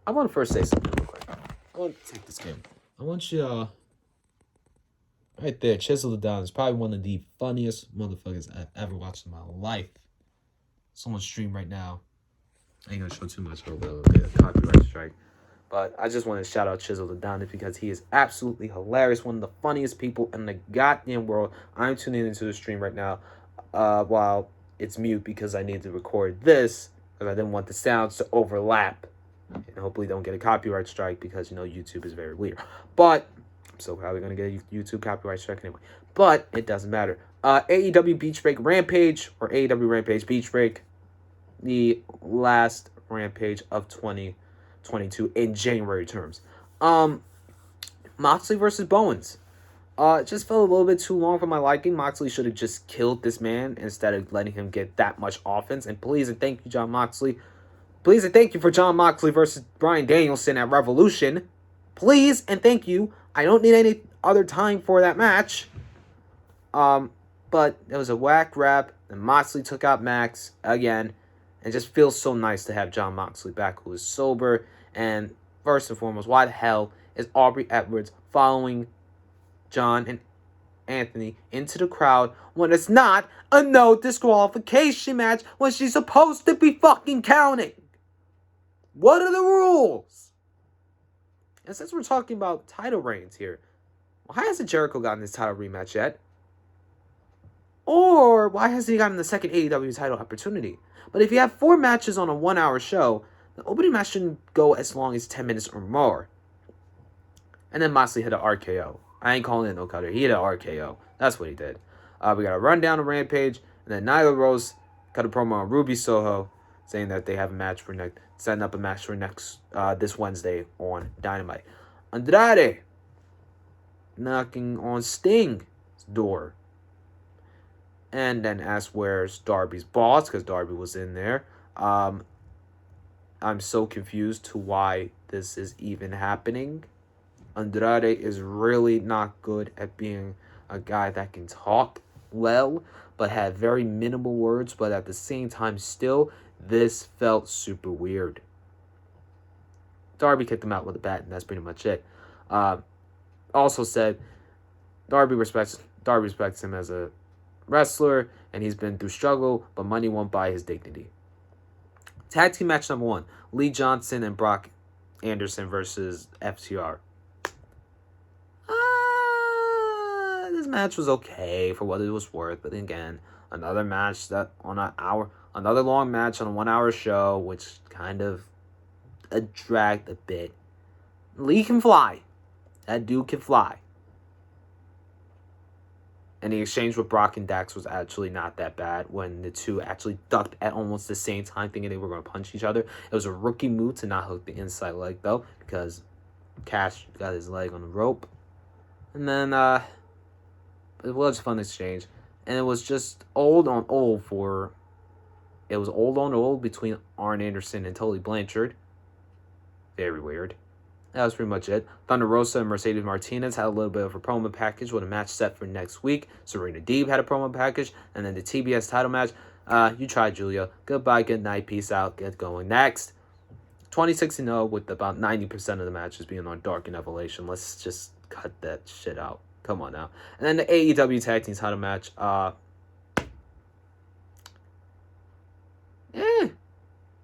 I want to first say something real quick. I want to take this game. I want you, right there, chisel it down. It's probably one of the funniest motherfuckers I've ever watched in my life. Someone stream right now. I ain't gonna show too much, or we'll get a copyright strike. But I just want to shout out Chisel Adonis because he is absolutely hilarious. One of the funniest people in the goddamn world. I'm tuning into the stream right now while it's mute because I need to record this because I didn't want the sounds to overlap. And hopefully don't get a copyright strike because, YouTube is very weird. But I'm still probably going to get a YouTube copyright strike anyway. But it doesn't matter. AEW Beach Break Rampage or AEW Rampage Beach Break. The last Rampage of 2022 in January terms. Moxley versus Bowens. It just felt a little bit too long for my liking. Moxley should have just killed this man instead of letting him get that much offense. And please and thank you, John Moxley. Please and thank you for John Moxley versus Bryan Danielson at Revolution. Please and thank you. I don't need any other time for that match. But it was a whack rap, and Moxley took out Max again. And it just feels so nice to have John Moxley back, who is sober. And first and foremost, why the hell is Aubrey Edwards following John and Anthony into the crowd when it's not a no disqualification match when she's supposed to be fucking counting? What are the rules? And since we're talking about title reigns here, why hasn't Jericho gotten his title rematch yet? Or why hasn't he gotten the second AEW title opportunity? But if you have 4 matches on a 1-hour show, the opening match shouldn't go as long as 10 minutes or more. And then Moxley hit an RKO. I ain't calling it no cutter. He hit an RKO. That's what he did. We got a rundown of Rampage, and then Nyla Rose cut a promo on Ruby Soho, saying that they have a match for setting up a match for this Wednesday on Dynamite. Andrade knocking on Sting's door. And then asked where's Darby's boss, because Darby was in there. I'm so confused to why this is even happening. Andrade is really not good at being a guy that can talk well, but had very minimal words, but at the same time still, this felt super weird. Darby kicked him out with a bat, and that's pretty much it. Also said, Darby respects him as a wrestler, and he's been through struggle, but money won't buy his dignity. Tag team match number 1, Lee Johnson and Brock Anderson versus FTR. This match was okay for what it was worth, but again, another match that another long match on a 1-hour show, which kind of dragged a bit. Lee can fly. That dude can fly. And the exchange with Brock and Dax was actually not that bad when the two actually ducked at almost the same time, thinking they were going to punch each other. It was a rookie move to not hook the inside leg, though, because Cash got his leg on the rope. And then it was a fun exchange. And it was just old on old between Arn Anderson and Tully Blanchard. Very weird. That was pretty much it. Thunder Rosa and Mercedes Martinez had a little bit of a promo package with a match set for next week. Serena Deeb had a promo package. And then the TBS title match. You tried, Julia. Goodbye, good night, peace out, get going. Next. 26-0 with about 90% of the matches being on Dark and Evolution. Let's just cut that shit out. Come on now. And then the AEW Tag Team title match. That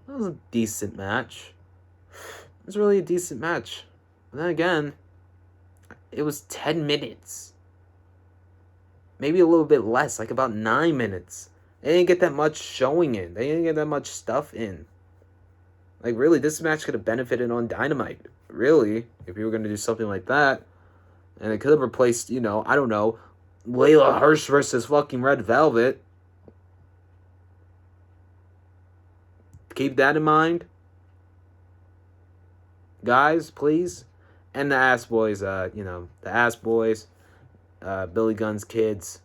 was a decent match. It was really a decent match. But then again, it was 10 minutes. Maybe a little bit less, like about 9 minutes. They didn't get that much showing in. They didn't get that much stuff in. Like, really, this match could have benefited on Dynamite. Really, if you were going to do something like that. And it could have replaced, I don't know, Layla Hirsch versus fucking Red Velvet. Keep that in mind. Guys, please. And the Ass Boys, the Ass Boys, Billy Gunn's kids,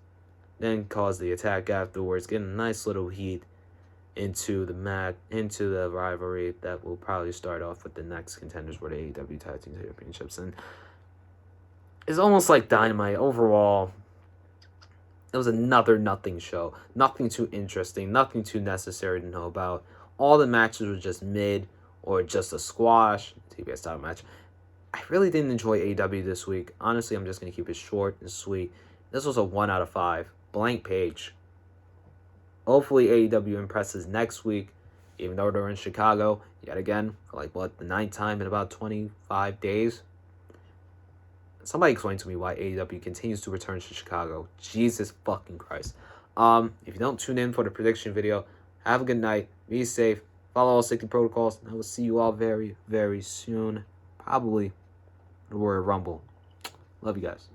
then caused the attack afterwards, getting a nice little heat into the rivalry that will probably start off with the next contenders for the AEW Tag Team Championships. And it's almost like Dynamite overall. It was another nothing show. Nothing too interesting, nothing too necessary to know about. All the matches were just mid or just a squash, TBS title match. I really didn't enjoy AEW this week. Honestly, I'm just going to keep it short and sweet. This was a 1 out of 5. Blank page. Hopefully AEW impresses next week, even though they're in Chicago yet again, like the 9th time in about 25 days. Somebody explain to me why AEW continues to return to Chicago. Jesus fucking Christ. If you don't tune in for the prediction video, have a good night. Be safe. Follow all safety protocols. And I will see you all very, very soon. Probably the Royal Rumble. Love you guys.